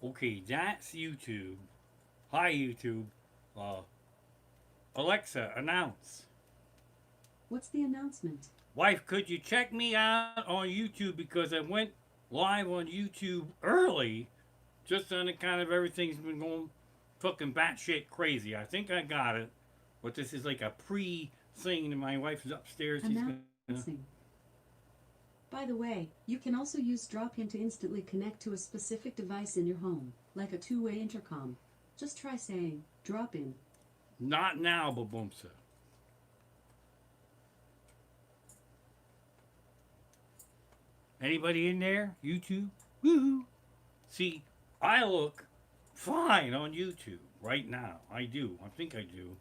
Okay, that's YouTube. Hi, YouTube. Uh, Alexa, announce. What's the announcement? Wife, could you check me out on YouTube because I went live on YouTube early, just on the kind of everything's been going fucking batshit crazy. I think I got it, but this is like a pre thing, and my wife is upstairs. She's gonna. Announcing. By the way, you can also use drop-in to instantly connect to a specific device in your home, like a two-way intercom. Just try saying, drop in. Not now, Babumsa. Anybody in there? YouTube? Woo! See, I look fine on YouTube right now. I do. I think I do.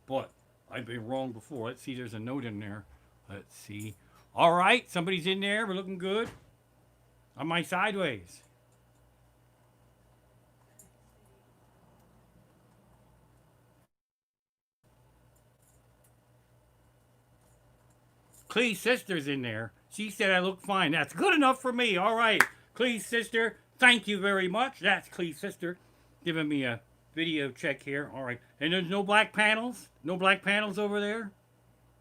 But I've been wrong before. Let's see, there's a note in there. Let's see. All right, somebody's in there. We're looking good. Am I sideways? Clee's sister's in there. She said I look fine. That's good enough for me. All right. Clee's sister, thank you very much. That's Clee's sister giving me a video check here. All right. And there's no black panels? No black panels over there?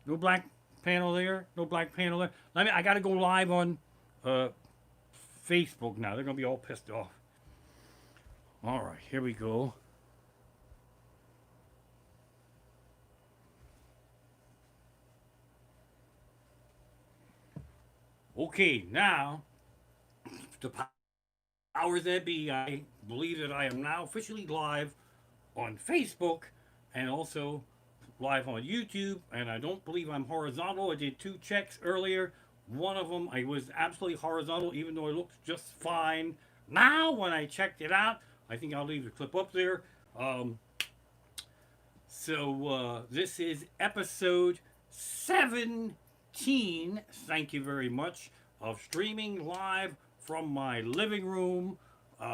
No black panel there? No black panel there? I got to go live on uh, Facebook now. They're going to be all pissed off. All right. Here we go. Okay. Now, the powers that be, I believe that I am now officially live on Facebook and also live on YouTube. And I don't believe I'm horizontal. I did two checks earlier. One of them, I was absolutely horizontal, even though it looks just fine. Now, when I checked it out, I think I'll leave the clip up there. This is episode 17. Thank you very much. Of streaming live from my living room. It's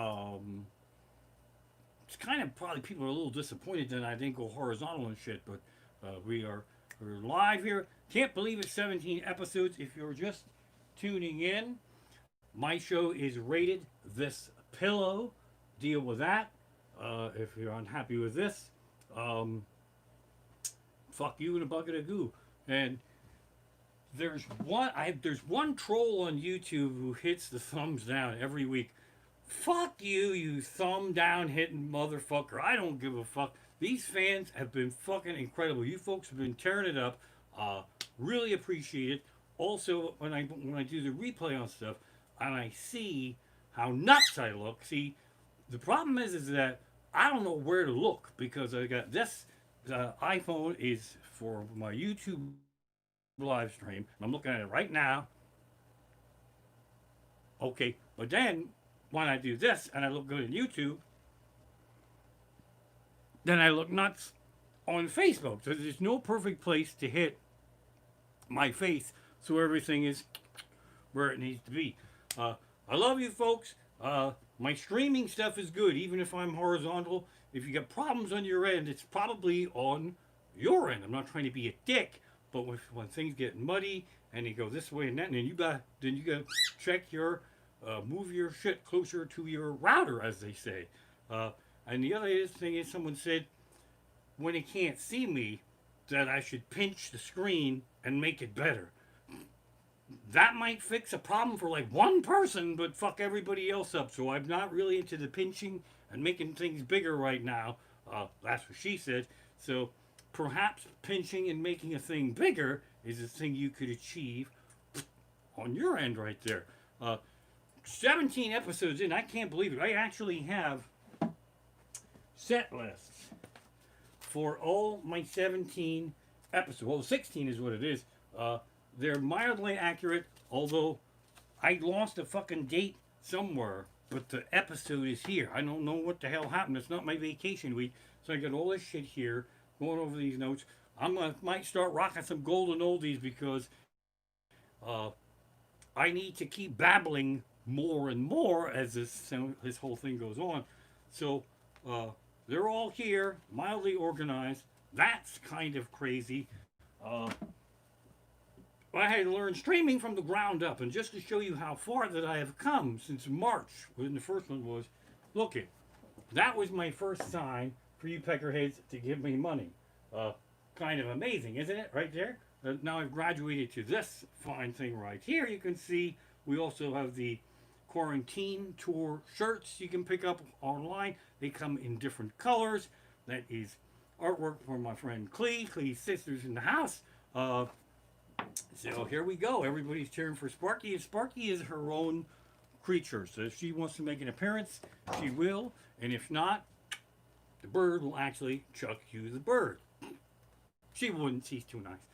kind of probably people are a little disappointed that I didn't go horizontal and shit, but we're live here. Can't believe it's 17 episodes. If you're just tuning in, my show is rated this pillow. Deal with that. If you're unhappy with this, um, fuck you in a bucket of goo. And there's one troll on YouTube who hits the thumbs down every week. Fuck you, you thumb down hitting motherfucker. I don't give a fuck. These fans have been fucking incredible. You folks have been tearing it up. Really appreciate it. Also, when I do the replay on stuff and I see how nuts I look. See, the problem is that I don't know where to look because I got this iPhone is for my YouTube live stream. I'm looking at it right now. Okay, but then when I do this and I look good on YouTube, then I look nuts on Facebook. So there's no perfect place to hit my face so everything is where it needs to be. I love you folks. My streaming stuff is good, even if I'm horizontal. If you got problems on your end, it's probably on your end. I'm not trying to be a dick, but when things get muddy and you go this way and that, and then you got to check your move your shit closer to your router, as they say. And the other thing is, someone said when they can't see me, that I should pinch the screen and make it better. That might fix a problem for like one person, but fuck everybody else up. So I'm not really into the pinching and making things bigger right now. That's what she said. So perhaps pinching and making a thing bigger is a thing you could achieve on your end right there. 17 episodes in, I can't believe it. I actually have set lists for all my 17 episodes. Well, 16 is what it is. They're mildly accurate, although I lost a fucking date somewhere, but the episode is here. I don't know what the hell happened. It's not my vacation week, so I got all this shit here, going over these notes. Might start rocking some golden oldies because I need to keep babbling more and more as this whole thing goes on. So they're all here, mildly organized. That's kind of crazy. I had to learn streaming from the ground up, and just to show you how far that I have come since March, when the first one was, Look it. That was my first sign for you peckerheads to give me money. Uh, Kind of amazing, isn't it? Right there. Now I've graduated to this fine thing right here. You can see we also have the quarantine tour shirts you can pick up online. They come in different colors. That is artwork from my friend Clee. Clee's sister's in the house. So here we go. Everybody's cheering for Sparky, and Sparky is her own creature. So if she wants to make an appearance, she will. And if not, the bird will actually chuck you the bird. She wouldn't. She's too nice.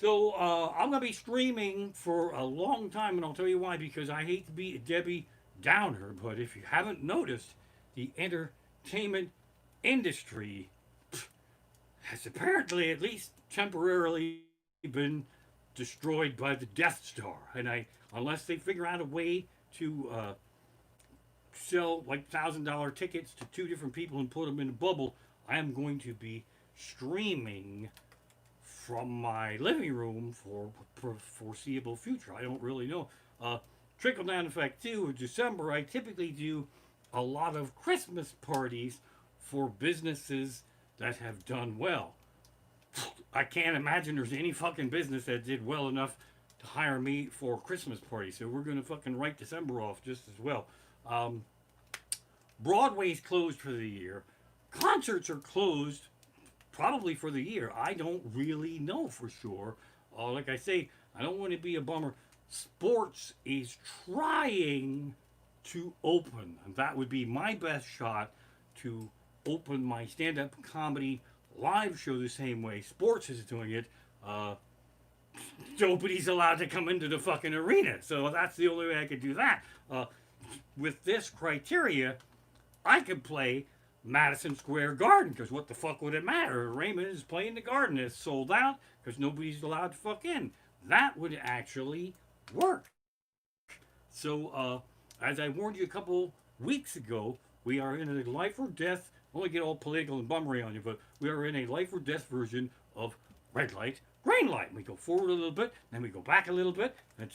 So I'm going to be streaming for a long time, and I'll tell you why. Because I hate to be a Debbie Downer, but if you haven't noticed, the entertainment industry has apparently, at least temporarily, been destroyed by the Death Star. And unless they figure out a way to sell like $1,000 tickets to two different people and put them in a bubble, I am going to be streaming from my living room for foreseeable future. I don't really know. Trickle down effect too. In December, I typically do a lot of Christmas parties for businesses that have done well. I can't imagine there's any fucking business that did well enough to hire me for a Christmas party. So we're gonna fucking write December off just as well. Broadway's closed for the year. Concerts are closed probably for the year. I don't really know for sure. Like I say, I don't want to be a bummer. Sports is trying to open, and that would be my best shot to open my stand-up comedy live show the same way sports is doing it. Nobody's allowed to come into the fucking arena, so that's the only way I could do that. With this criteria, I could play Madison Square Garden, because what the fuck would it matter? Raymond is playing the Garden. It's sold out because nobody's allowed to fuck in. That would actually work. So, as I warned you a couple weeks ago, we are in a life or death. I won't get all political and bummery on you, but we are in a life or death version of red light, green light. We go forward a little bit, then we go back a little bit. And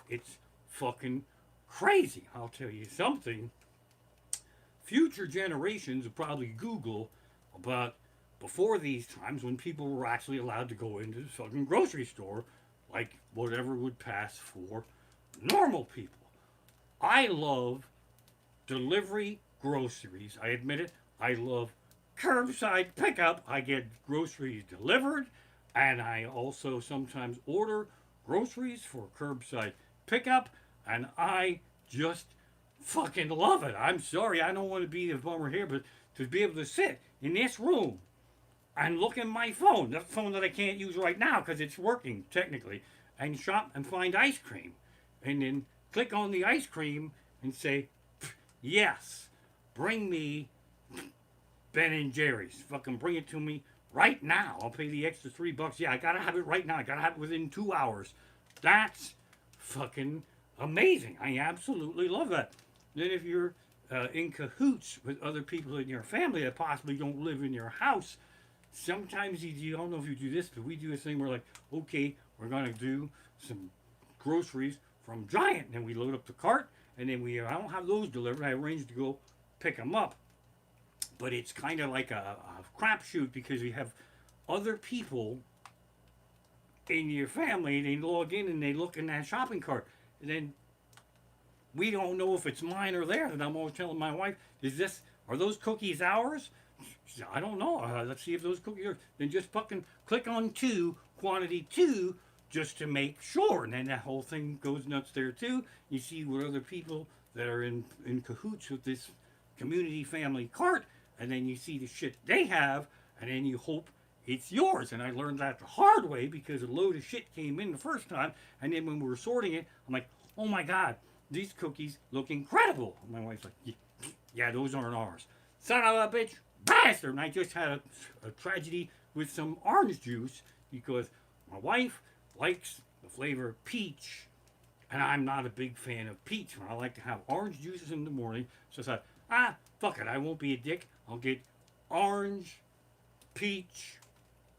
it's fucking crazy. I'll tell you something. Future generations will probably Google about before these times when people were actually allowed to go into the fucking grocery store, like whatever would pass for normal people. I love delivery groceries. I admit it. I love curbside pickup. I get groceries delivered, and I also sometimes order groceries for curbside pickup, and I just fucking love it. I'm sorry, I don't want to be the bummer here, but to be able to sit in this room and look at my phone, that phone that I can't use right now because it's working technically, and shop and find ice cream, and then click on the ice cream and say, yes, bring me Ben and Jerry's. Fucking bring it to me right now. I'll pay the extra $3. Yeah, I gotta have it right now. I gotta have it within 2 hours. That's fucking amazing. I absolutely love that. Then if you're in cahoots with other people in your family that possibly don't live in your house, sometimes you don't know if you do this, but we do a thing where like, okay, we're gonna do some groceries from Giant, and we load up the cart, and then I don't have those delivered. I arrange to go pick them up, but it's kind of like a crapshoot because you have other people in your family, and they log in and they look in that shopping cart, and then we don't know if it's mine or theirs. And I'm always telling my wife, are those cookies ours? She said, I don't know. Let's see if those cookies are. Then just fucking click on quantity 2, just to make sure. And then that whole thing goes nuts there too. You see what other people that are in cahoots with this community family cart, and then you see the shit they have, and then you hope it's yours. And I learned that the hard way because a load of shit came in the first time, and then when we were sorting it, I'm like, oh my God, these cookies look incredible. My wife's like, yeah, those aren't ours. Son of a bitch, bastard. And I just had a tragedy with some orange juice because my wife likes the flavor of peach, and I'm not a big fan of peach. I like to have orange juices in the morning. So I thought, fuck it, I won't be a dick. I'll get orange, peach,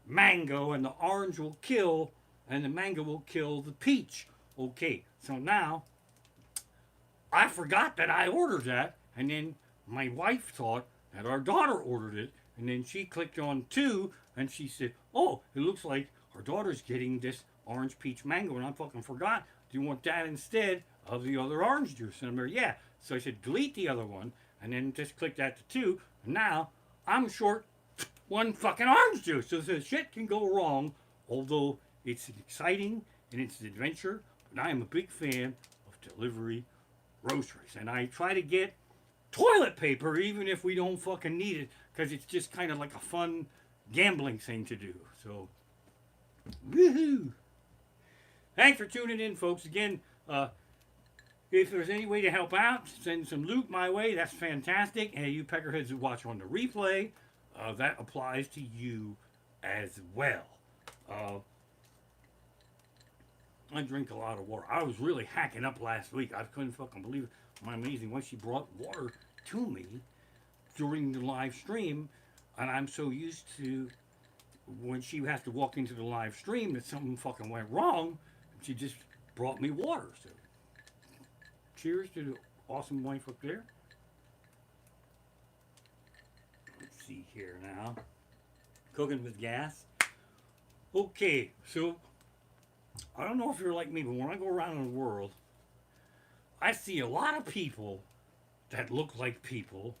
mango, and the orange will kill, and the mango will kill the peach. Okay, so now I forgot that I ordered that, and then my wife thought that our daughter ordered it, and then she clicked on 2, and she said, "Oh, it looks like our daughter's getting this orange peach mango," and I fucking forgot. Do you want that instead of the other orange juice? And I'm like, yeah. So I said, delete the other one, and then just click that to 2, and now I'm short one fucking orange juice. So the shit can go wrong, although it's exciting and it's an adventure. But I am a big fan of delivery groceries, and I try to get toilet paper even if we don't fucking need it, because it's just kind of like a fun gambling thing to do. So, woohoo! Thanks for tuning in, folks. Again, if there's any way to help out, send some loot my way. That's fantastic. And you peckerheads who watch on the replay, that applies to you as well. I drink a lot of water. I was really hacking up last week. I couldn't fucking believe my amazing wife. She brought water to me during the live stream, and I'm so used to when she has to walk into the live stream that something fucking went wrong. She just brought me water. So, cheers to the awesome wife up there. Let's see here now. Cooking with gas. Okay, so I don't know if you're like me, but when I go around in the world, I see a lot of people that look like people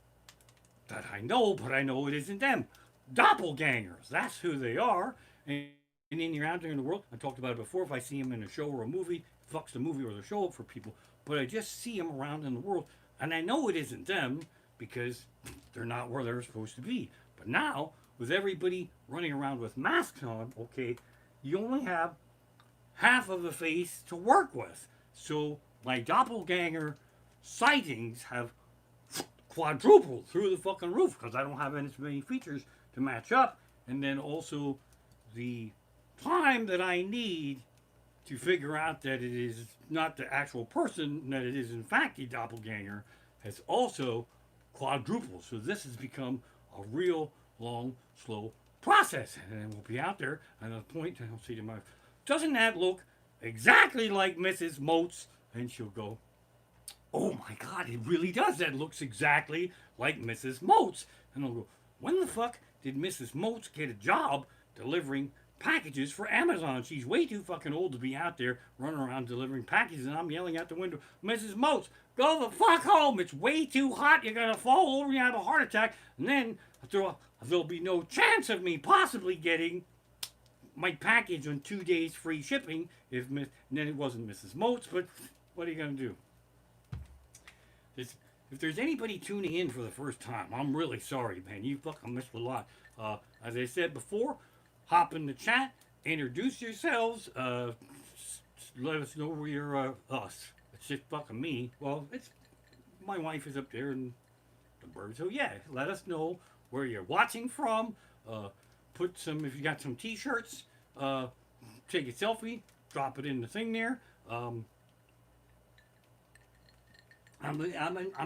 that I know, but I know it isn't them. Doppelgangers. That's who they are. And then you're out there in the world. I talked about it before. If I see them in a show or a movie, it fucks the movie or the show up for people. But I just see them around in the world, and I know it isn't them because they're not where they're supposed to be. But now, with everybody running around with masks on, okay, you only have half of a face to work with. So my doppelganger sightings have quadrupled through the fucking roof because I don't have as many features to match up. And then also the time that I need to figure out that it is not the actual person, that it is in fact a doppelganger, has also quadrupled. So this has become a real long, slow process. And then we'll be out there, and at a point, and I'll say to my wife, "Doesn't that look exactly like Mrs. Moats?" And she'll go, "Oh my God, it really does. That looks exactly like Mrs. Moats." And I'll go, "When the fuck did Mrs. Moats get a job delivering packages for Amazon? She's way too fucking old to be out there running around delivering packages." And I'm yelling out the window, "Mrs. Moats, go the fuck home. It's way too hot. You're going to fall over and have a heart attack. And then there'll be no chance of me possibly getting my package on 2 days free shipping." And then it wasn't Mrs. Moats, but what are you going to do? If there's anybody tuning in for the first time, I'm really sorry, man. You fucking missed a lot. As I said before, hop in the chat, introduce yourselves, let us know where you're us. It's just fucking me. Well, it's my wife is up there and the bird. So yeah, let us know where you're watching from. Put some, if you got some t-shirts, take a selfie, drop it in the thing there. I'm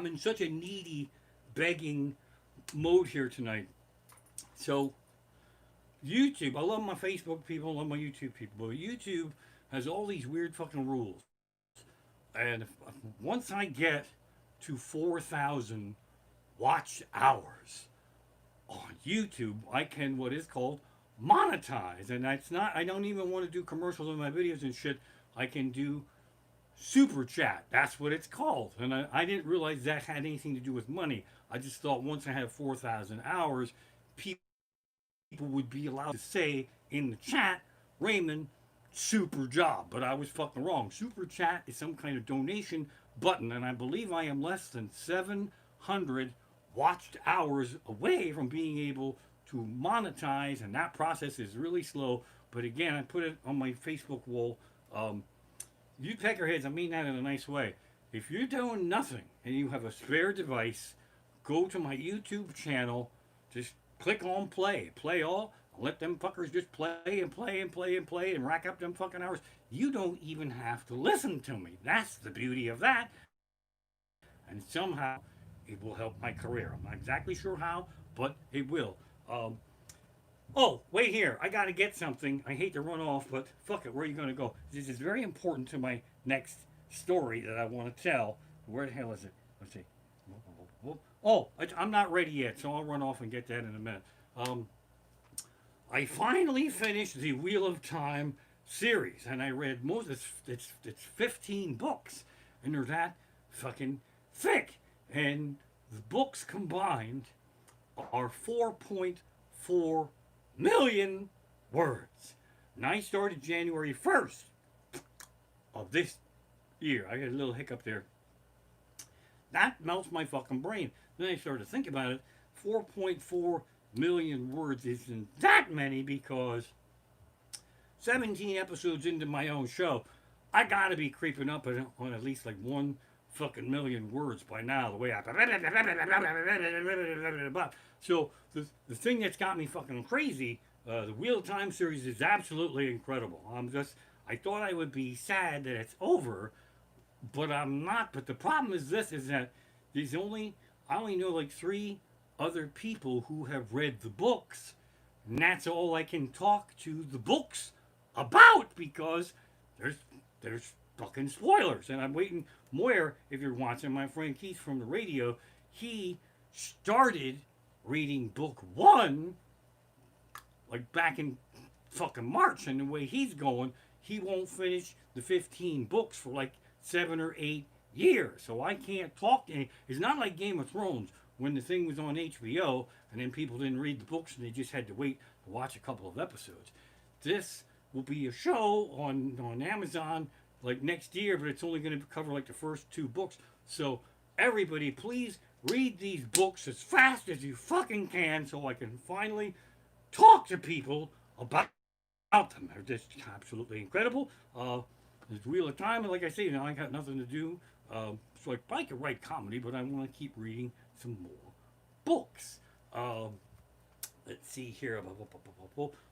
in such a needy, begging mode here tonight. So, YouTube, I love my Facebook people, I love my YouTube people, but YouTube has all these weird fucking rules. And once I get to 4,000 watch hours on YouTube, I can what is called monetize. And that's not, I don't even want to do commercials on my videos and shit. I can do super chat. That's what it's called. And I didn't realize that had anything to do with money. I just thought once I have 4,000 hours, people would be allowed to say in the chat, "Raymond, super job." But I was fucking wrong. Super chat is some kind of donation button, and I believe I am less than 700 watched hours away from being able to monetize, and that process is really slow. But again, I put it on my Facebook wall. You peckerheads, I mean that in a nice way. If you're doing nothing and you have a spare device, go to my YouTube channel, just click on play all, let them fuckers just play and play and play and play and rack up them fucking hours. You don't even have to listen to me. That's the beauty of that. And somehow it will help my career. I'm not exactly sure how, but it will. Oh, wait here. I got to get something. I hate to run off, but fuck it. Where are you going to go? This is very important to my next story that I want to tell. Where the hell is it? Let's see. I'm not ready yet, so I'll run off and get that in a minute. Um, I finally finished the Wheel of Time series, and I read most. It's 15 books, and they're that fucking thick. And the books combined are 4.4 million words. And I started January 1st of this year. I got a little hiccup there. That melts my fucking brain. Then I started to think about it. 4.4 million words isn't that many because 17 episodes into my own show, I gotta be creeping up on at least like 1 fucking million words by now. The way I. So the thing that's got me fucking crazy, the Wheel of Time series is absolutely incredible. I thought I would be sad that it's over, but I'm not. But the problem is this: is that I only know like 3 other people who have read the books, and that's all I can talk to the books about because there's there's fucking spoilers, and I'm waiting. Moyer, if you're watching, my friend Keith from the radio, he started reading book 1 like back in fucking March, and the way he's going, he won't finish the 15 books for like 7 or 8 years. So I can't talk to him. It's not like Game of Thrones when the thing was on HBO and then people didn't read the books and they just had to wait to watch a couple of episodes. This will be a show on Amazon like next year, but it's only going to cover like the first 2 books. So everybody, please read these books as fast as you fucking can so I can finally talk to people about them. They're just absolutely incredible. There's Wheel of Time, and like I say, I got nothing to do. So I could write comedy, but I want to keep reading some more books. Let's see here.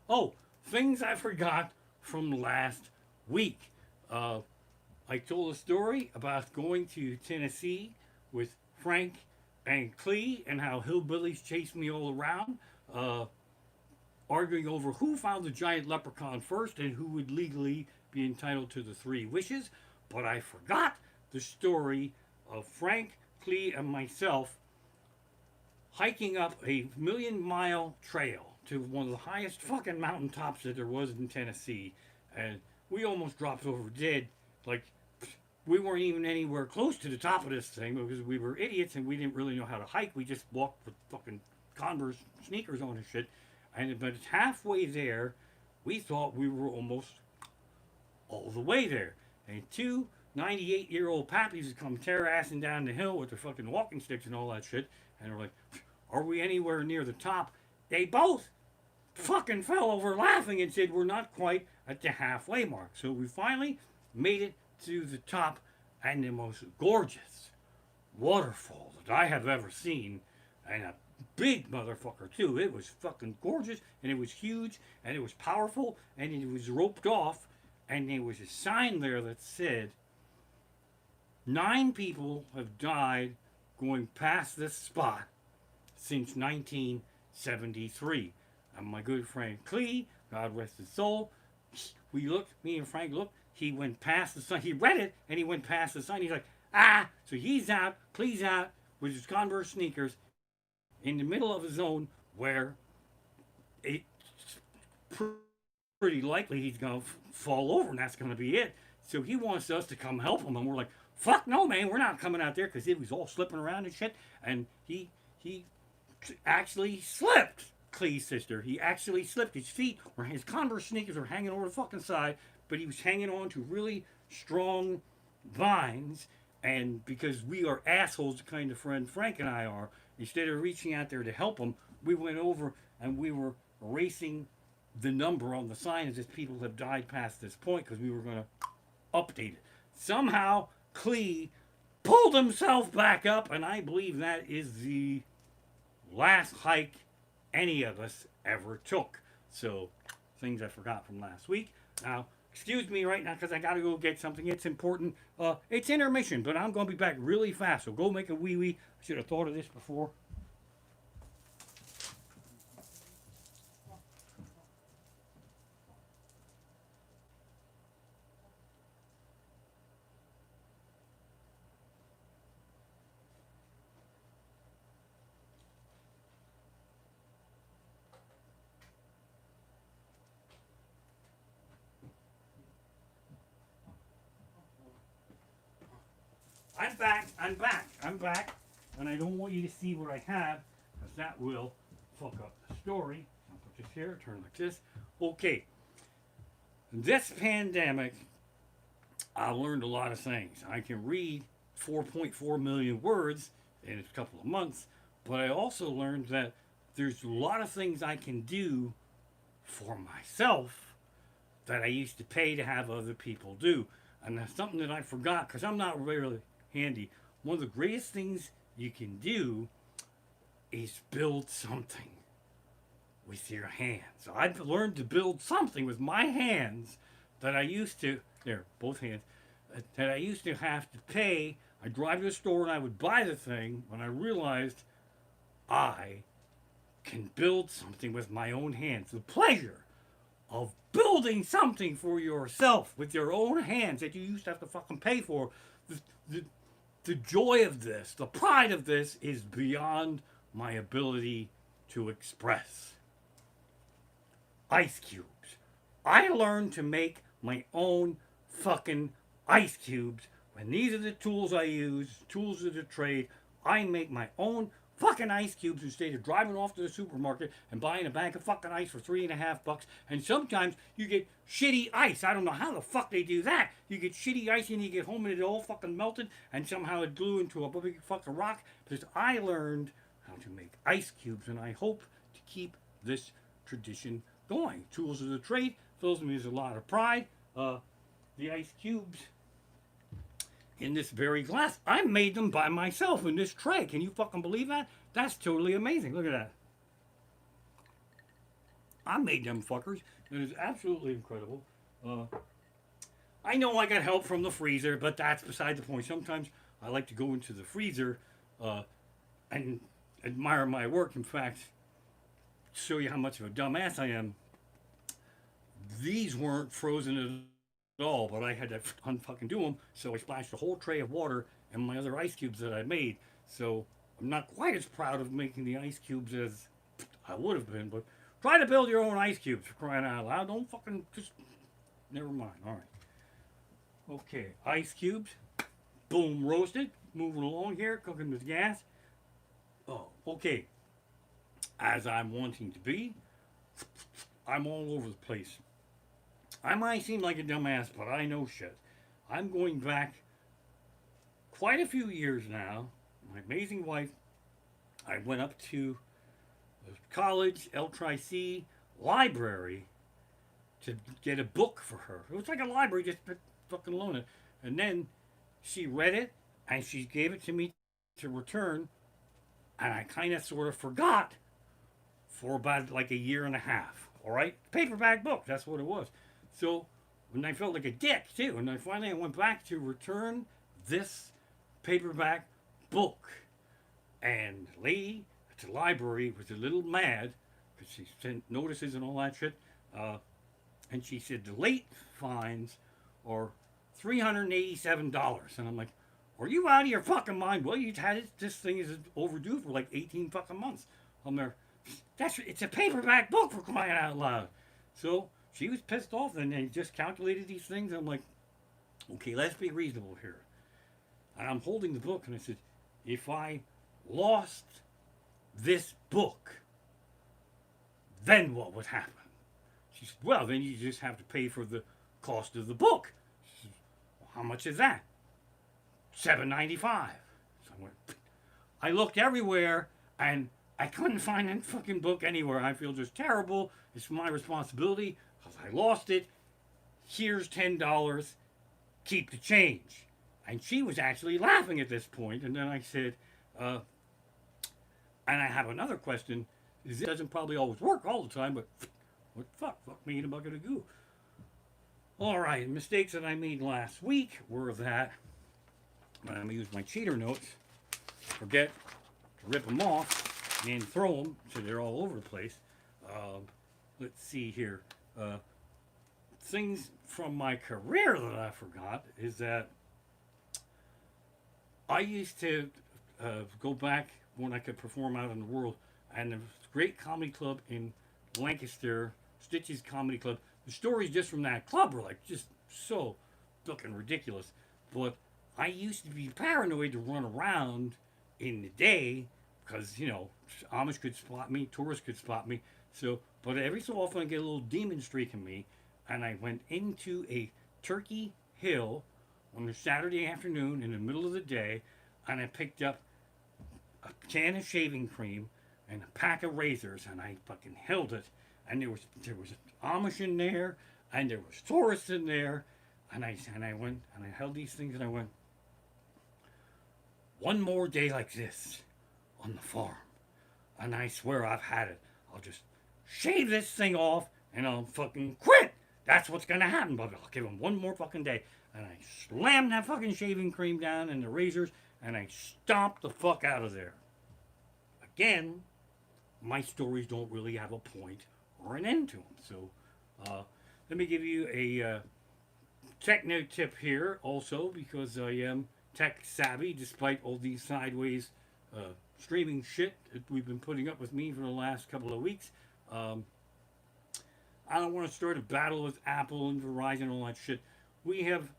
Oh, things I forgot from last week. I told a story about going to Tennessee with Frank and Clee and how hillbillies chased me all around, arguing over who found the giant leprechaun first and who would legally be entitled to the 3 wishes. But I forgot the story of Frank, Clee, and myself hiking up a 1,000,000-mile trail to one of the highest fucking mountaintops that there was in Tennessee. And we almost dropped over dead. Like, we weren't even anywhere close to the top of this thing because we were idiots and we didn't really know how to hike. We just walked with fucking Converse sneakers on and shit. And but halfway there, we thought we were almost all the way there. And 2 98-year-old pappies would come terracing down the hill with their fucking walking sticks and all that shit. And they're like, are we anywhere near the top? They both fucking fell over laughing and said, we're not quite at the halfway mark. So we finally made it to the top and the most gorgeous waterfall that I have ever seen. And a big motherfucker, too. It was fucking gorgeous, and it was huge, and it was powerful, and it was roped off. And there was a sign there that said, 9 people have died going past this spot since 1973. And my good friend Clee, God rest his soul, we looked, me and Frank looked, he went past the sign. He read it, and he went past the sign. He's like, ah! So he's out, Clee's out, with his Converse sneakers, in the middle of a zone where it's pretty likely he's going to fall over, and that's going to be it. So he wants us to come help him, and we're like, fuck no, man, we're not coming out there, because it was all slipping around and shit, and he actually slipped. Clee's sister. He actually slipped. His feet, or his Converse sneakers, were hanging over the fucking side, but he was hanging on to really strong vines. And because we are assholes, the kind of friend Frank and I are, instead of reaching out there to help him, we went over and we were erasing the number on the sign as if people have died past this point because we were going to update it. Somehow, Clee pulled himself back up, and I believe that is the last hike any of us ever took. So, things I forgot from last week. Now, excuse me right now because I got to go get something. It's important. It's intermission, but I'm going to be back really fast. So go make a wee-wee. I should have thought of this before. I'm back. I'm back. I'm back. And I don't want you to see what I have, because that will fuck up the story. I'll put this here, turn like this. Okay. This pandemic, I learned a lot of things. I can read 4.4 million words in a couple of months, but I also learned that there's a lot of things I can do for myself that I used to pay to have other people do. And that's something that I forgot because I'm not really handy. One of the greatest things you can do is build something with your hands. So I've learned to build something with my hands that I used to, there, both hands, that I used to have to pay. I'd drive to the store and I would buy the thing when I realized I can build something with my own hands. The pleasure of building something for yourself with your own hands that you used to have to fucking pay for. The, the, the joy of this, the pride of this is beyond my ability to express. Ice cubes. I learned to make my own fucking ice cubes. When these are the tools I use, tools of the trade, I make my own fucking ice cubes instead of driving off to the supermarket and buying a bag of fucking ice for $3.50. And sometimes you get shitty ice. I don't know how the fuck they do that. You get shitty ice and you get home and it all fucking melted and somehow it glue into a big fucking rock. Because I learned how to make ice cubes and I hope to keep this tradition going. Tools of the trade fills me with a lot of pride. The ice cubes in this very glass, I made them by myself in this tray. Can you fucking believe that? That's totally amazing. Look at that. I made them fuckers. It is absolutely incredible. I know I got help from the freezer, but that's beside the point. Sometimes I like to go into the freezer and admire my work. In fact, show you how much of a dumbass I am. These weren't frozen at all, but I had to unfucking do them, so I splashed a whole tray of water and my other ice cubes that I made. So I'm not quite as proud of making the ice cubes as I would have been, but try to build your own ice cubes, for crying out loud. Don't fucking just, never mind. All right. Okay, ice cubes. Boom, roasted. Moving along here, cooking with gas. Oh, okay. As I'm wanting to be, I'm all over the place. I might seem like a dumbass, but I know shit. I'm going back quite a few years now. My amazing wife, I went up to the college, LTRIC library to get a book for her. It was like a library, just fucking loan it. And then she read it and she gave it to me to return. And I kind of sort of forgot for about like a year and a half. All right? Paperback book, that's what it was. So when I felt like a dick too, and I finally went back to return this paperback book, and the lady at the library was a little mad because she sent notices and all that shit, and she said the late fines are $387, and I'm like, are you out of your fucking mind? Well, you had it, this thing is overdue for like 18 fucking months. I'm there. It's a paperback book, for crying out loud. So she was pissed off, and they just calculated these things. I'm like, okay, let's be reasonable here. And I'm holding the book, and I said, if I lost this book, then what would happen? She said, well, then you just have to pay for the cost of the book. She said, well, how much is that? $7.95. So I looked everywhere, and I couldn't find that fucking book anywhere. I feel just terrible. It's my responsibility because I lost it. Here's $10. Keep the change. And she was actually laughing at this point. And then I said, and I have another question. This doesn't probably always work all the time, but what the fuck? Fuck me in a bucket of goo. All right, mistakes that I made last week were that I'm going to use my cheater notes. Forget to rip them off and throw them so they're all over the place. Let's see here. Things from my career that I forgot is that I used to go back when I could perform out in the world, and there was a great comedy club in Lancaster, Stitch's Comedy Club. The stories just from that club were like just so fucking ridiculous. But I used to be paranoid to run around in the day because, you know, Amish could spot me, tourists could spot me. So, but every so often I get a little demon streak in me, and I went into a Turkey Hill on a Saturday afternoon in the middle of the day, and I picked up a can of shaving cream and a pack of razors, and I fucking held it. And there was Amish in there, and there was tourists in there, and I went and I held these things and I went, one more day like this on the farm, and I swear I've had it. I'll just shave this thing off and I'll fucking quit. That's what's gonna happen, but I'll give him one more fucking day. And I slammed that fucking shaving cream down and the razors, and I stomped the fuck out of there. Again, my stories don't really have a point or an end to them. So, let me give you a techno tip here also, because I am tech savvy despite all these sideways streaming shit that we've been putting up with me for the last couple of weeks. I don't want to start a battle with Apple and Verizon and all that shit. We have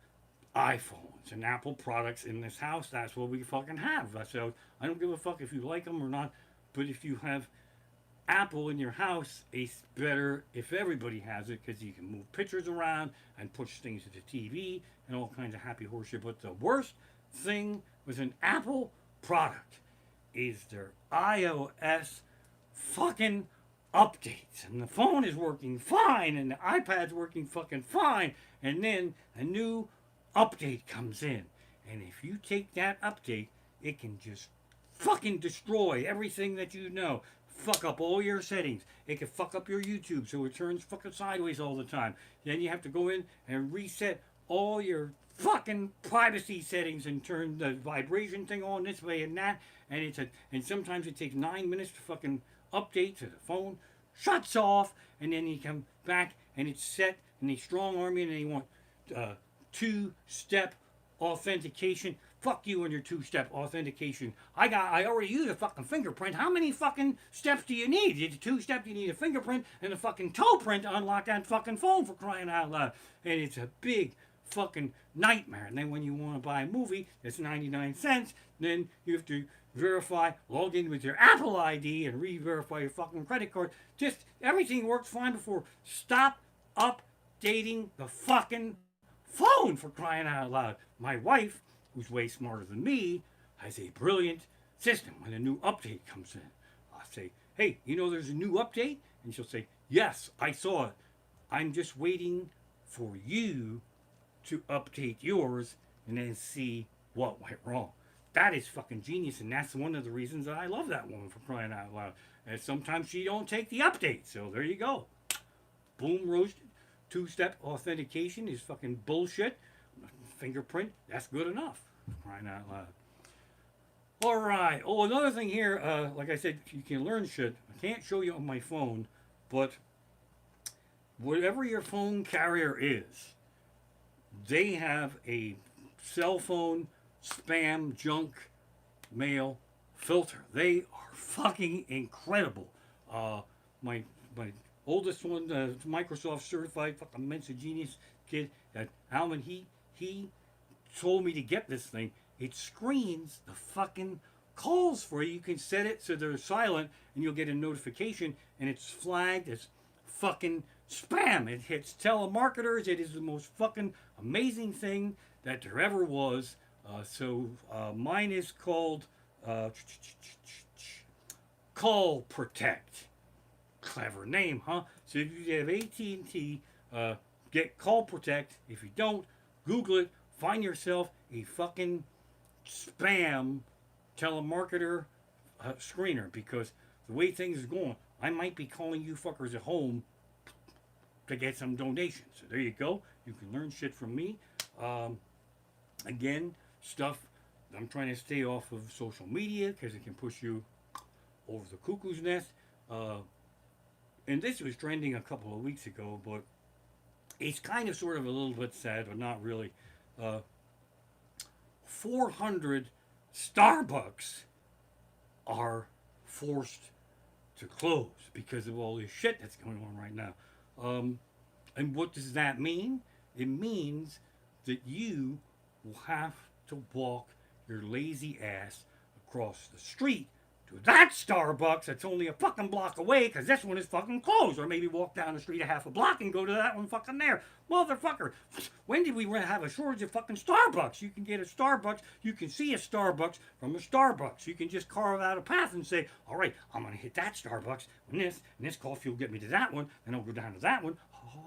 iPhones and Apple products in this house. That's what we fucking have. So I don't give a fuck if you like them or not. But if you have Apple in your house, it's better if everybody has it, because you can move pictures around and push things to the TV and all kinds of happy horseshit. But the worst thing with an Apple product is their iOS fucking updates. And the phone is working fine and the iPad's working fucking fine, and then a new update comes in. And if you take that update, it can just fucking destroy everything that you know. Fuck up all your settings. It can fuck up your YouTube so it turns fucking sideways all the time. Then you have to go in and reset all your fucking privacy settings and turn the vibration thing on this way and that. And and sometimes it takes 9 minutes to fucking update, to the phone shuts off, and then you come back and it's set, and they strong arm you, and they want two-step authentication. Fuck you and your two-step authentication. I already used a fucking fingerprint. How many fucking steps do you need? You need a two-step, you need a fingerprint and a fucking toe print to unlock that fucking phone, for crying out loud. And it's a big fucking nightmare. And then when you want to buy a movie that's 99 cents, then you have to verify, log in with your Apple ID and re-verify your fucking credit card. Just everything worked fine before. Stop updating the fucking phone, for crying out loud. My wife, who's way smarter than me, has a brilliant system. When a new update comes in, I'll say, hey, you know there's a new update? And she'll say, yes, I saw it. I'm just waiting for you to update yours and then see what went wrong. That is fucking genius, and that's one of the reasons that I love that woman, for crying out loud. And sometimes she don't take the update, so there you go. Boom roasted. Two-step authentication is fucking bullshit. Fingerprint, that's good enough, for crying out loud. All right. Oh, another thing here, like I said, you can learn shit. I can't show you on my phone, but whatever your phone carrier is, they have a cell phone spam junk mail filter. They are fucking incredible. My oldest one, Microsoft certified fucking Mensa genius kid, Alman, he told me to get this thing. It screens the fucking calls for you. You can set it so they're silent, and you'll get a notification, and it's flagged as fucking spam. It hits telemarketers. It is the most fucking amazing thing that there ever was. Mine is called Call Protect. Clever name, huh? So if you have AT&T, get Call Protect. If you don't, Google it. Find yourself a fucking spam telemarketer screener, because the way things are going, I might be calling you fuckers at home to get some donations. So there you go. You can learn shit from me. Again, stuff, I'm trying to stay off of social media because it can push you over the cuckoo's nest. And this was trending a couple of weeks ago, but it's kind of sort of a little bit sad, but not really. 400 Starbucks are forced to close because of all this shit that's going on right now. And what does that mean? It means that you will have to walk your lazy ass across the street to that Starbucks that's only a fucking block away because this one is fucking closed. Or maybe walk down the street a half a block and go to that one fucking there. Motherfucker, when did we have a shortage of fucking Starbucks? You can get a Starbucks, you can see a Starbucks from a Starbucks. You can just carve out a path and say, all right, I'm going to hit that Starbucks and this coffee will get me to that one, and I'll go down to that one.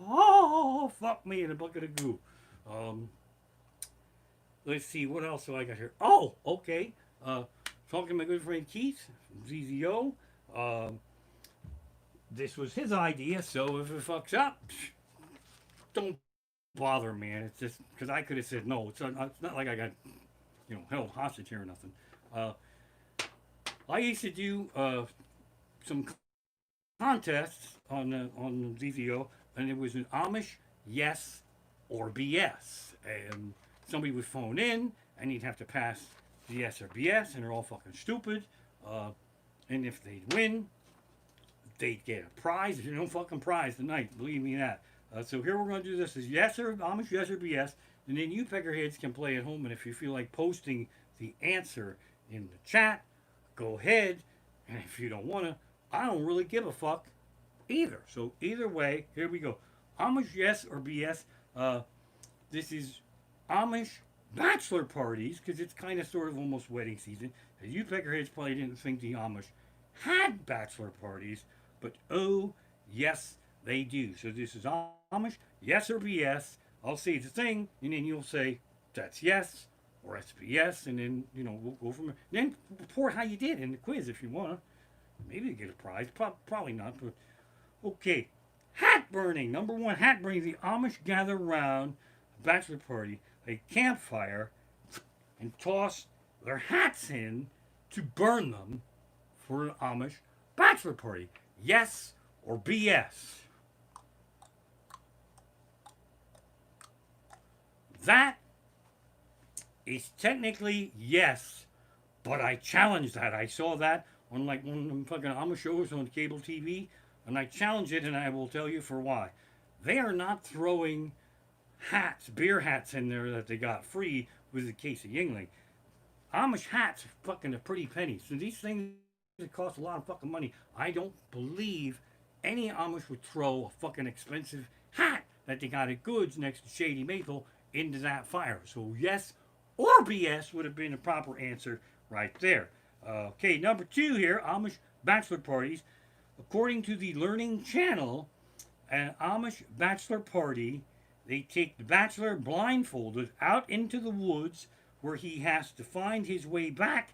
Oh, fuck me in a bucket of goo. Let's see, what else do I got here? Oh, okay. Talking to my good friend Keith from ZZO. This was his idea, so if it fucks up, don't bother, man. It's just because I could have said no. It's not like I got, held hostage here or nothing. I used to do some contests on ZZO, and it was an Amish yes or BS, and somebody would phone in, and you'd have to pass the yes or BS, and they're all fucking stupid. And if they'd win, they'd get a prize. There's no fucking prize tonight, believe me that. So here we're going to do this is yes or Amish yes or BS, and then you peckerheads can play at home. And if you feel like posting the answer in the chat, go ahead. And if you don't want to, I don't really give a fuck either. So either way, here we go. Amish yes or BS. This is Amish bachelor parties, because it's kind of sort of almost wedding season. You peckerheads probably didn't think the Amish had bachelor parties, but oh, yes, they do. So this is Amish, yes or BS. I'll say the thing, and then you'll say, that's yes, or that's BS, and then, we'll go from there. Then report how you did in the quiz if you want to. Maybe you get a prize. Probably not, but okay. Hat burning. Number one, hat burning. The Amish gather around a bachelor party, a campfire, and toss their hats in to burn them for an Amish bachelor party. Yes or BS? That is technically yes, but I challenge that. I saw that on like one of them fucking Amish shows on cable TV, and I challenge it, and I will tell you for why. They are not throwing hats, beer hats in there that they got free with a case of Yingling. Amish hats are fucking a pretty penny. So these things that cost a lot of fucking money. I don't believe any Amish would throw a fucking expensive hat that they got at Goods next to Shady Maple into that fire. So yes or BS would have been the proper answer right there. Okay, number two here, Amish bachelor parties. According to the Learning Channel, an Amish bachelor party, they take the bachelor blindfolded out into the woods where he has to find his way back,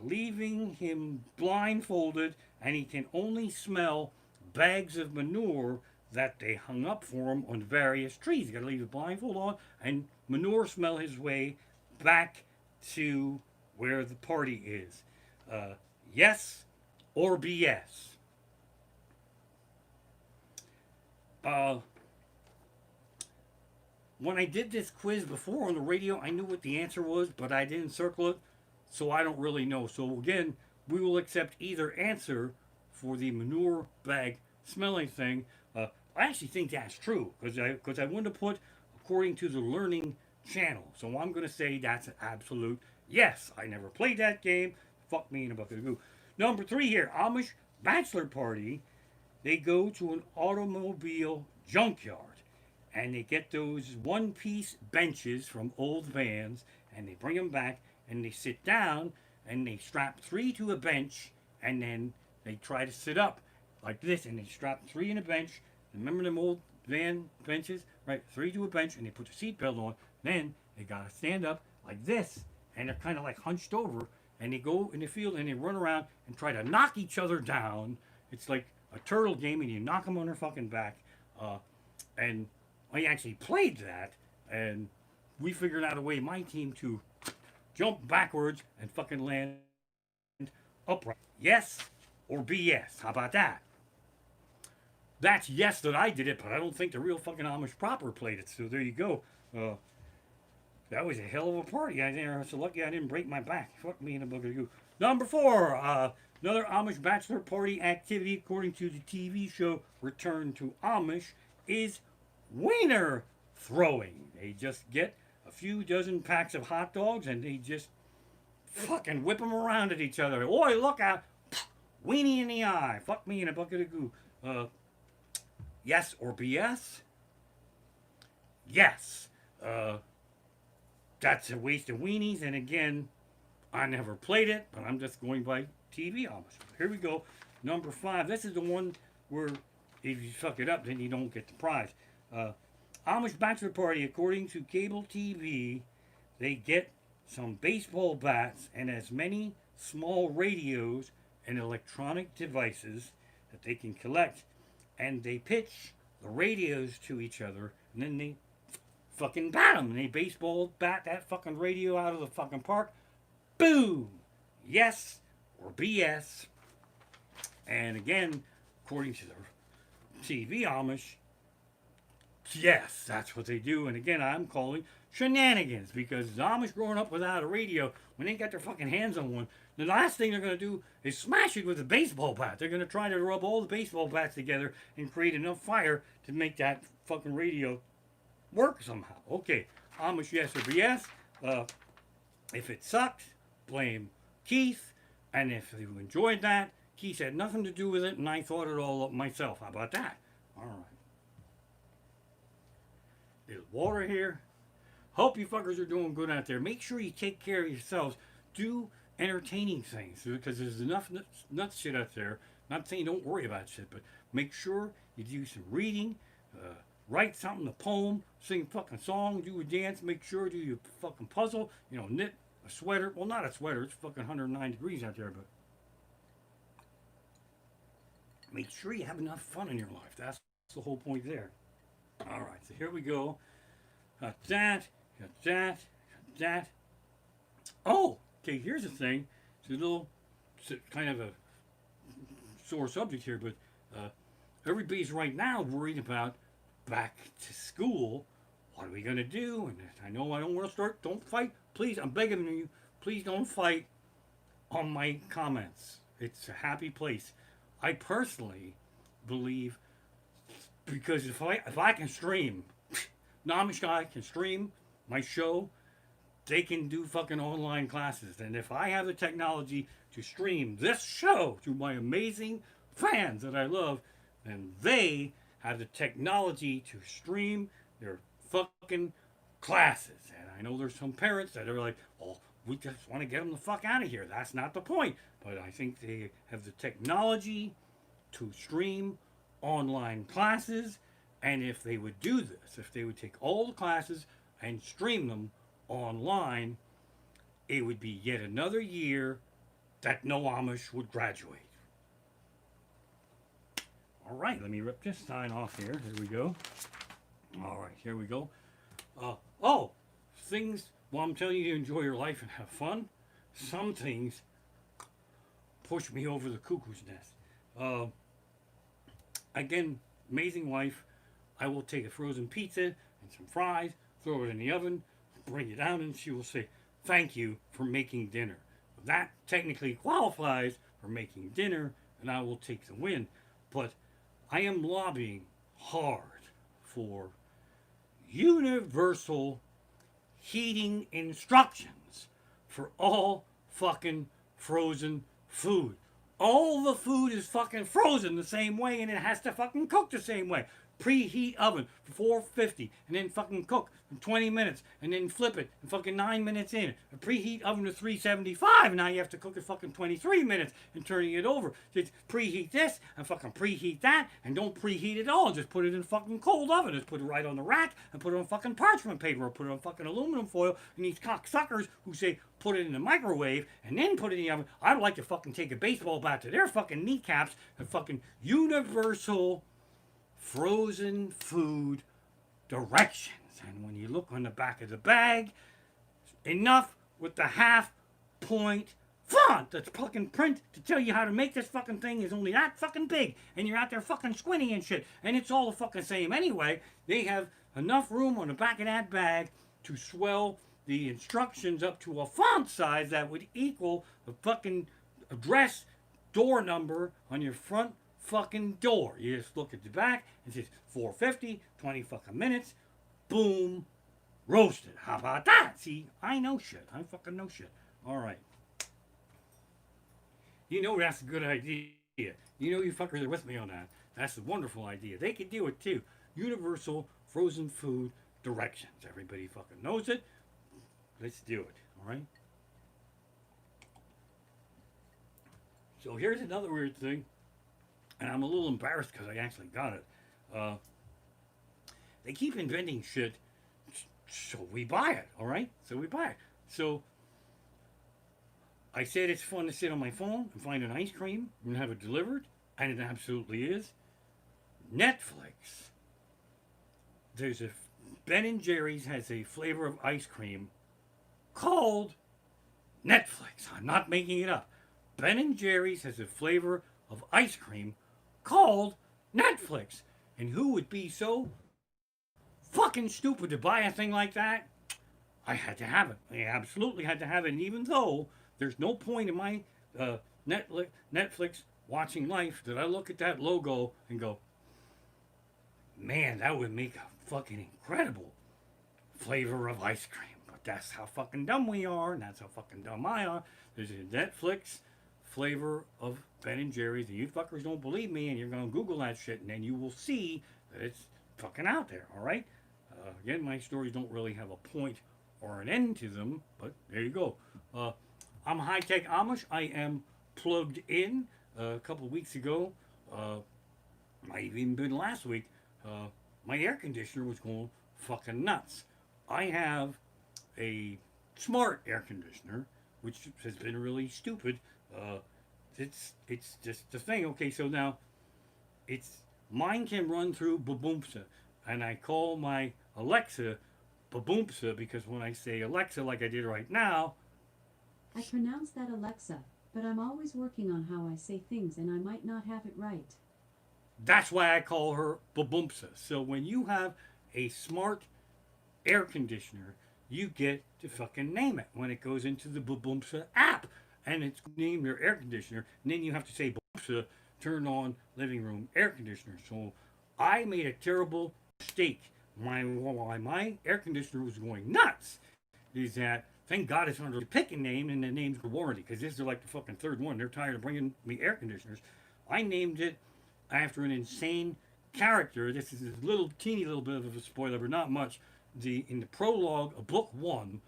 leaving him blindfolded, and he can only smell bags of manure that they hung up for him on various trees. You gotta leave the blindfold on and manure smell his way back to where the party is. Yes or BS? When I did this quiz before on the radio, I knew what the answer was, but I didn't circle it, so I don't really know. So again, we will accept either answer for the manure bag smelling thing. I actually think that's true, because I wanted to put according to the Learning Channel. So I'm going to say that's an absolute yes. I never played that game. Fuck me in a bucket of goo. Number three here, Amish bachelor party. They go to an automobile junkyard, and they get those one-piece benches from old vans, and they bring them back, and they sit down, and they strap three to a bench, and then they try to sit up like this, and they strap three in a bench. Remember them old van benches? Right, three to a bench, and they put the seatbelt on. Then they gotta stand up like this, and they're kind of like hunched over, and they go in the field, and they run around and try to knock each other down. It's like a turtle game, and you knock them on their fucking back. And I actually played that, and we figured out a way, my team, to jump backwards and fucking land upright. Yes or BS? How about that? That's yes that I did it, but I don't think the real fucking Amish proper played it. So there you go. That was a hell of a party. I'm so lucky I didn't break my back. Fuck me in a bugger you. Number four, another Amish bachelor party activity, according to the TV show Return to Amish, is wiener throwing. They just get a few dozen packs of hot dogs, and they just fucking whip them around at each other. Oi, look out! Weenie in the eye. Fuck me in a bucket of goo. Yes or BS? Yes. That's a waste of weenies, and again, I never played it, but I'm just going by TV almost. Here we go. Number 5. This is the one where if you fuck it up, then you don't get the prize. Amish bachelor party. According to cable TV, they get some baseball bats and as many small radios and electronic devices that they can collect, and they pitch the radios to each other, and then they fucking bat them, and they baseball bat that fucking radio out of the fucking park. Boom! Yes or BS. And again, according to the TV Amish, yes, that's what they do. And again, I'm calling shenanigans, because the Amish growing up without a radio, when they got their fucking hands on one, the last thing they're going to do is smash it with a baseball bat. They're going to try to rub all the baseball bats together and create enough fire to make that fucking radio work somehow. Okay, Amish yes or BS. If it sucks, blame Keith. And if you enjoyed that, Keith had nothing to do with it, and I thought it all up myself. How about that? All right. Little water here. Hope you fuckers are doing good out there. Make sure you take care of yourselves. Do entertaining things, because there's enough nuts shit out there. Not saying don't worry about shit, but make sure you do some reading. Write something, a poem, sing a fucking song, do a dance. Make sure do your fucking puzzle. You know, knit a sweater. Well, not a sweater. It's fucking 109 degrees out there, but make sure you have enough fun in your life. That's the whole point there. All right, so here we go. Got that. Got that. Got that. Oh, okay. Here's the thing. It's a little, kind of a sore subject here, but everybody's right now worried about back to school. What are we going to do? And I know I don't want to start. Don't fight. Please, I'm begging you. Please don't fight on my comments. It's a happy place. I personally believe, because if I can stream, Amish guy can stream my show, they can do fucking online classes. And if I have the technology to stream this show to my amazing fans that I love, then they have the technology to stream their fucking classes. And I know there's some parents that are like, oh, we just want to get them the fuck out of here. That's not the point. But I think they have the technology to stream online classes. And if they would do this, if they would take all the classes and stream them online, it would be yet another year that no Amish would graduate. All right, let me rip this sign off here. Here we go. All right, here we go. Things, well, I'm telling you to enjoy your life and have fun. Some things push me over the cuckoo's nest. Again, amazing wife. I will take a frozen pizza and some fries, throw it in the oven, bring it down, and she will say, thank you for making dinner. That technically qualifies for making dinner, and I will take the win. But I am lobbying hard for universal heating instructions for all fucking frozen food. All the food is fucking frozen the same way, and it has to fucking cook the same way. Preheat oven for 450, and then fucking cook for 20 minutes, and then flip it, and fucking 9 minutes in. A preheat oven to 375, and now you have to cook it fucking 23 minutes, and turning it over. Just preheat this, and fucking preheat that, and don't preheat it all. Just put it in fucking cold oven. Just put it right on the rack, and put it on fucking parchment paper, or put it on fucking aluminum foil, and these cocksuckers who say, put it in the microwave, and then put it in the oven. I'd like to fucking take a baseball bat to their fucking kneecaps, and fucking universal frozen food directions. And when you look on the back of the bag, enough with the half-point font that's fucking print to tell you how to make this fucking thing is only that fucking big, and you're out there fucking squinting and shit, and it's all the fucking same anyway. They have enough room on the back of that bag to swell the instructions up to a font size that would equal the fucking address door number on your front fucking door. You just look at the back and it says 450, 20 fucking minutes, boom, roasted. How about that? See, I know shit. I fucking know shit. All right. You know that's a good idea. You know you fuckers are with me on that. That's a wonderful idea. They could do it too. Universal frozen food directions. Everybody fucking knows it. Let's do it. All right. So here's another weird thing, and I'm a little embarrassed because I actually got it. Uh, they keep inventing shit, so we buy it. All right. So we buy it. So I said it's fun to sit on my phone and find an ice cream and have it delivered, and it absolutely is. Netflix. There's a Ben and Jerry's has a flavor of ice cream called Netflix. I'm not making it up. Ben and Jerry's has a flavor of ice cream called Netflix. And who would be so fucking stupid to buy a thing like that? I had to have it. I absolutely had to have it. And even though there's no point in my Netflix watching life that I look at that logo and go, man, that would make a fucking incredible flavor of ice cream. But that's how fucking dumb we are, and that's how fucking dumb I are. There's a Netflix flavor of Ben and Jerry's, and you fuckers don't believe me, and you're gonna Google that shit, and then you will see that it's fucking out there. All right. Again, my stories don't really have a point or an end to them, but there you go. I'm high tech Amish. I am plugged in. A couple of weeks ago, might have even been last week. My air conditioner was going fucking nuts. I have a smart air conditioner, which has been really stupid. It's just the thing. Okay, so now it's mine can run through Baboomsa, and I call my Alexa Baboomsa because when I say Alexa like I did right now, I pronounce that Alexa, but I'm always working on how I say things and I might not have it right. that's why I call her Baboomsa. So when you have a smart air conditioner, you get to fucking name it when it goes into the Baboomsa app. And it's named your air conditioner. And then you have to say Baboomsa, turn on living room air conditioner. So I made a terrible mistake. My air conditioner was going nuts. Is that thank God it's under the picking name and the name's for warranty because this is like the fucking third one. They're tired of bringing me air conditioners. I named it after an insane character. This is a little teeny little bit of a spoiler, but not much. In the prologue of book one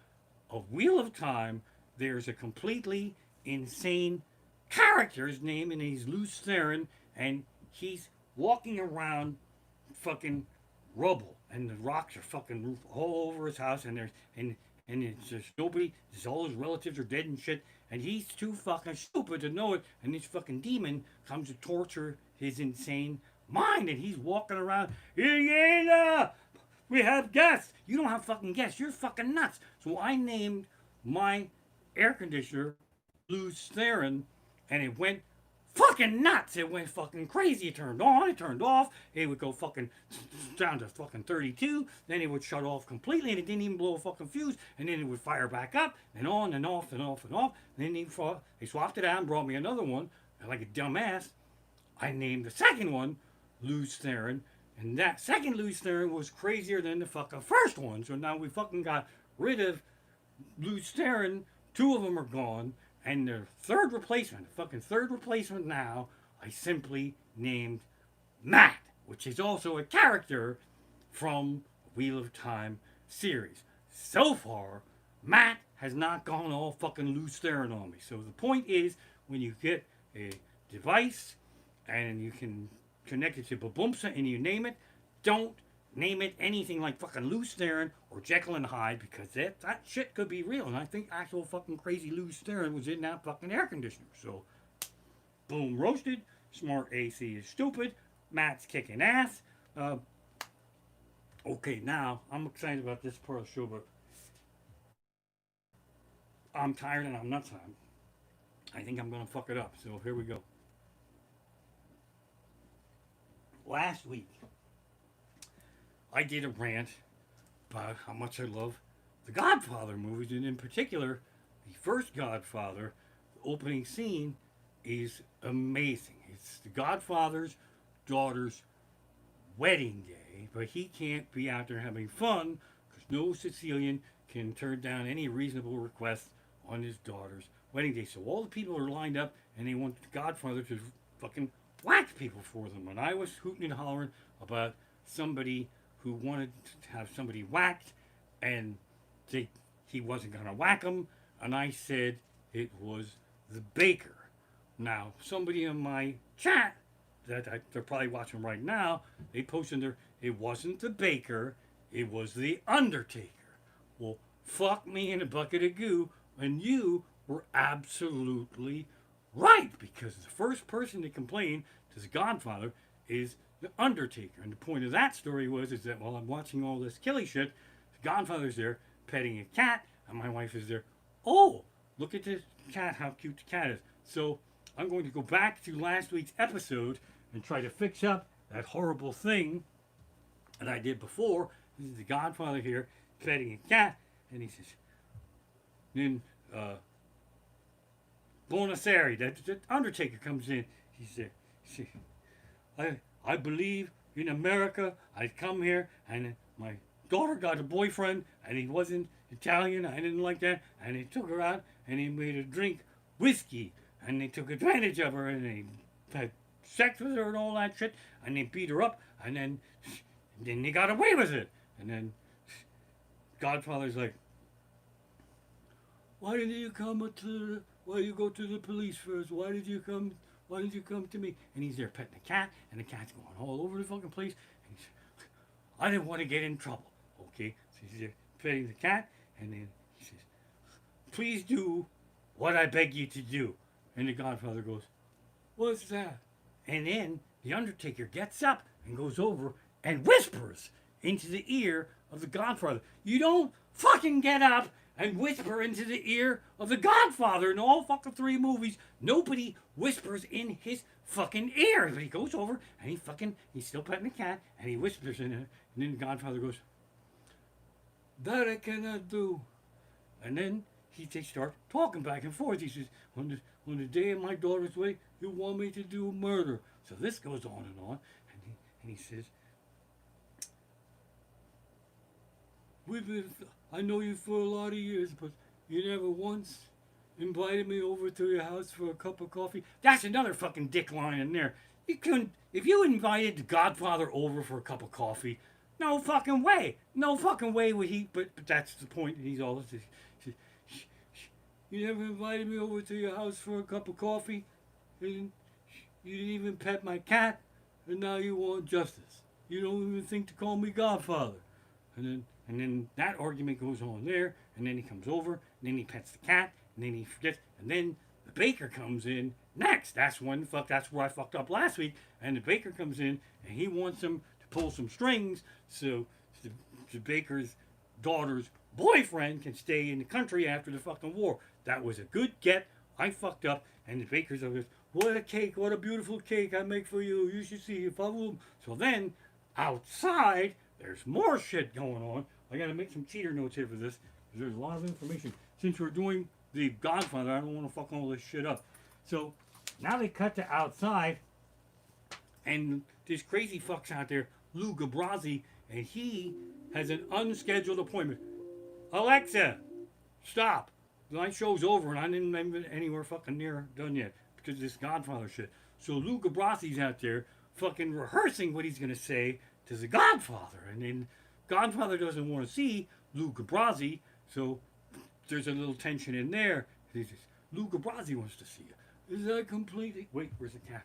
of Wheel of Time, there's a completely insane character's name, and he's Luce Theron, and he's walking around fucking rubble, and the rocks are fucking all over his house, and it's just nobody. All his relatives are dead and shit, and he's too fucking stupid to know it. And this fucking demon comes to torture his insane mind, and he's walking around. Iena, we have guests. You don't have fucking guests. You're fucking nuts. So I named my air conditioner Luce Theron, and it went fucking nuts. It went fucking crazy. It turned on, it turned off. It would go fucking down to fucking 32. Then it would shut off completely, and it didn't even blow a fucking fuse. And then it would fire back up, and on and off and off and off. And then they swapped it out and brought me another one. And like a dumbass, I named the second one Luce Theron. And that second Luce Theron was crazier than the fucking first one. So now we fucking got rid of Luce Theron. Two of them are gone. And the third replacement, the fucking third replacement now, I simply named Matt, which is also a character from Wheel of Time series. So far, Matt has not gone all fucking Luce Theron on me. So the point is, when you get a device and you can connect it to Baboomsa and you name it, don't name it anything like fucking Luce Theron or Jekyll and Hyde because that shit could be real. And I think actual fucking crazy Luce Theron was in that fucking air conditioner. So, boom, roasted. Smart AC is stupid. Matt's kicking ass. Okay, now I'm excited about this part of the show, but I'm tired and I'm nuts. I think I'm gonna fuck it up. So here we go. Last week, I did a rant about how much I love the Godfather movies, and in particular, the first Godfather. The opening scene is amazing. It's the Godfather's daughter's wedding day, but he can't be out there having fun because no Sicilian can turn down any reasonable request on his daughter's wedding day. So all the people are lined up, and they want the Godfather to fucking whack people for them. And I was hooting and hollering about somebody who wanted to have somebody whacked, and he wasn't going to whack them, and I said it was the baker. Now, somebody in my chat they're probably watching right now, they posted there, it wasn't the baker, it was the Undertaker. Well, fuck me in a bucket of goo, and you were absolutely right, because the first person to complain to the Godfather is the Undertaker. And the point of that story is that while I'm watching all this killy shit, the Godfather's there petting a cat, and my wife is there. Oh, look at this cat, how cute the cat is. So I'm going to go back to last week's episode and try to fix up that horrible thing that I did before. This is the Godfather here petting a cat, and he says, then Bonaseri, the Undertaker comes in. He said, I believe in America. I come here, and my daughter got a boyfriend, and he wasn't Italian. I didn't like that, and he took her out, and he made her drink whiskey, and they took advantage of her, and they had sex with her and all that shit, and they beat her up, and then they got away with it. And then Godfather's like, why didn't you come to why you go to the police first? Why did you come to me? And he's there petting the cat, and the cat's going all over the fucking place. And he's, I didn't want to get in trouble. Okay? So he's there petting the cat, and then he says, please do what I beg you to do. And the Godfather goes, what's that? And then the Undertaker gets up and goes over and whispers into the ear of the Godfather. You don't fucking get up and whisper into the ear of the Godfather in all fucking 3 movies. Nobody whispers in his fucking ear. But he goes over and he's still petting the cat, and he whispers in it. And then the Godfather goes, that I cannot do. And then they start talking back and forth. He says, on the day of my daughter's wedding, you want me to do murder. So this goes on and on. And he says, I know you for a lot of years, but you never once invited me over to your house for a cup of coffee. That's another fucking dick line in there. You couldn't, if you invited the Godfather over for a cup of coffee, no fucking way. No fucking way would he, but that's the point. He's all this. You never invited me over to your house for a cup of coffee, and you didn't even pet my cat, and now you want justice. You don't even think to call me Godfather. And then that argument goes on there, and then he comes over, and then he pets the cat, and then he forgets, and then the baker comes in next. That's where I fucked up last week, and the baker comes in, and he wants him to pull some strings so the baker's daughter's boyfriend can stay in the country after the fucking war. That was a good get. I fucked up, and the baker's like, what a cake, what a beautiful cake I make for you. You should see if I will. So then, outside, there's more shit going on. I gotta make some cheater notes here for this, because there's a lot of information. Since we're doing the Godfather, I don't want to fuck all this shit up. So, now they cut to outside, and this crazy fuck's out there, Lou Gabrazzi, and he has an unscheduled appointment. Alexa, stop. My show's over, and I didn't even anywhere fucking near done yet, because of this Godfather shit. So Lou Gabrazzi's out there fucking rehearsing what he's gonna say to the Godfather, and then Godfather doesn't want to see Lou Gabrazzi, so there's a little tension in there. He says, Lou Gabrazzi wants to see you. Is that completely... Wait, where's the cat?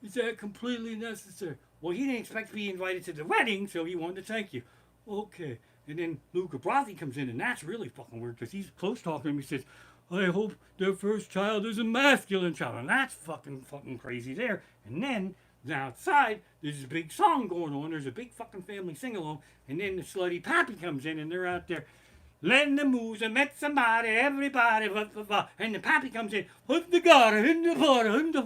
Is that completely necessary? Well, he didn't expect to be invited to the wedding, so he wanted to thank you. Okay. And then Lou Gabrazzi comes in, and that's really fucking weird, because he's close talking to him. He says, I hope their first child is a masculine child. And that's fucking crazy there. And then, outside, there's a big song going on. There's a big fucking family sing-along. And then the slutty pappy comes in, and they're out there. Len the moose, I met somebody, everybody, blah, blah, blah. And the pappy comes in, put the garter in the butter, in the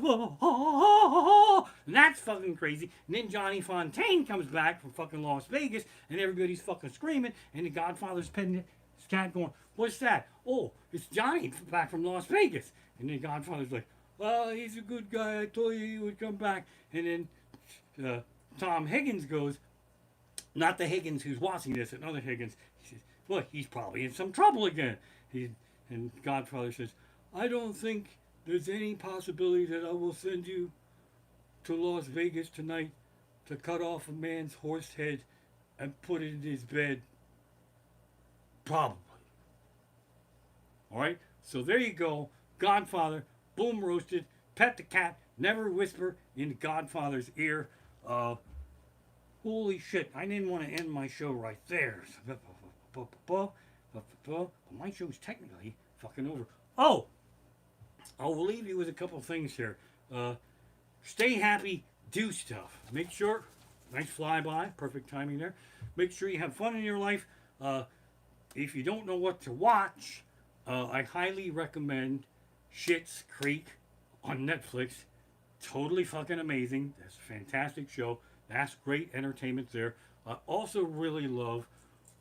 and that's fucking crazy. And then Johnny Fontaine comes back from fucking Las Vegas, and everybody's fucking screaming, and the Godfather's petting his cat going, what's that? Oh, it's Johnny back from Las Vegas. And the Godfather's like, well, he's a good guy. I told you he would come back. And then Tom Higgins goes, not the Higgins who's watching this, another Higgins. He says, well, he's probably in some trouble again. And Godfather says, I don't think there's any possibility that I will send you to Las Vegas tonight to cut off a man's horse head and put it in his bed. Probably. All right? So there you go. Godfather, boom roasted, pet the cat, never whisper in Godfather's ear. Holy shit, I didn't want to end my show right there. My show's technically fucking over. Oh! I'll leave you with a couple things here. Stay happy, do stuff. Make sure, nice flyby, perfect timing there. Make sure you have fun in your life. If you don't know what to watch, I highly recommend Schitt's Creek on Netflix. Totally fucking amazing. That's a fantastic show. That's great entertainment there. I also really love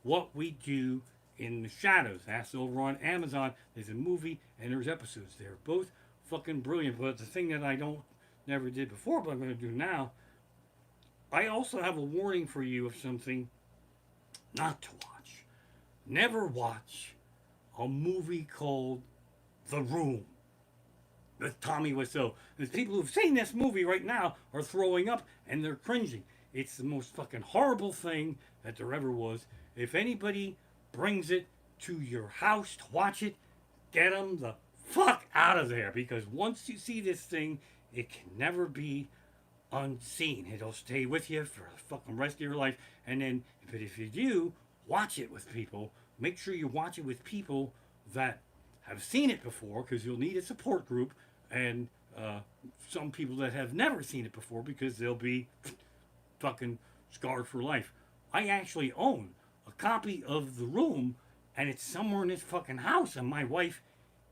What We Do in the Shadows. That's over on Amazon. There's a movie and there's episodes there. Both fucking brilliant. But the thing that I never did before, but I'm going to do now, I also have a warning for you of something not to watch. Never watch a movie called The Room with Tommy Wiseau. There's people who've seen this movie right now are throwing up and they're cringing. It's the most fucking horrible thing that there ever was. If anybody brings it to your house to watch it, get them the fuck out of there. Because once you see this thing, it can never be unseen. It'll stay with you for the fucking rest of your life. And then, but if you do, watch it with people. Make sure you watch it with people that have seen it before, because you'll need a support group, and some people that have never seen it before, because they'll be fucking scarred for life. I actually own a copy of The Room, and it's somewhere in this fucking house, and my wife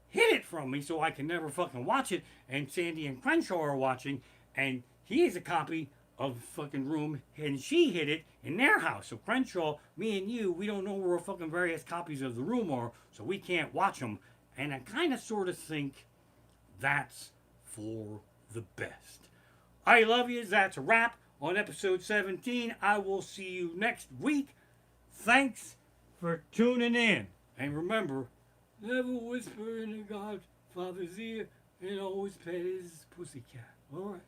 hid it from me so I can never fucking watch it, and Sandy and Crenshaw are watching, and he has a copy of fucking Room, and she hid it in their house. So Crenshaw, me and you, we don't know where fucking various copies of The Room are, so we can't watch them. And I kind of sort of think that's for the best. I love you. That's a wrap on episode 17. I will see you next week. Thanks for tuning in. And remember, never whisper in a Godfather's ear and always pet his pussycat. All right.